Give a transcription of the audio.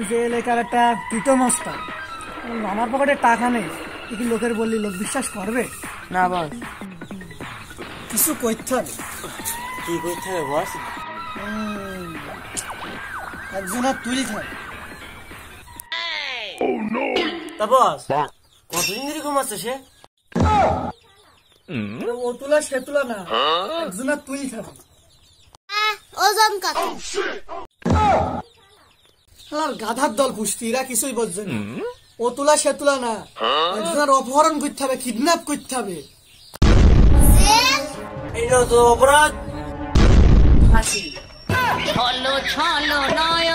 যে এলাকার একটা টিটো মস্তান, আমার পকেটে টাকা নেই, কি লোকের বললি লোক বিশ্বাস করবে না বস। কিছু করতে হবে। কি করতে হবে বস? একজনের তুলি থাকে। তা বস কতদিন ধরে ঘুমাচ্ছে সে? ও তুলা সে তুলা না, একজনের তুলি থাকে। ওজন কত? গাধার দল পুষ্টি, এরা কিছুই বুঝছে না। ও তুলা সে তুলা না, একজনের অপহরণ করতে হবে, কিডন্যাপ করতে হবে। এটা তো অপরাধ। ফাঁসি। ছলো ছলো নয়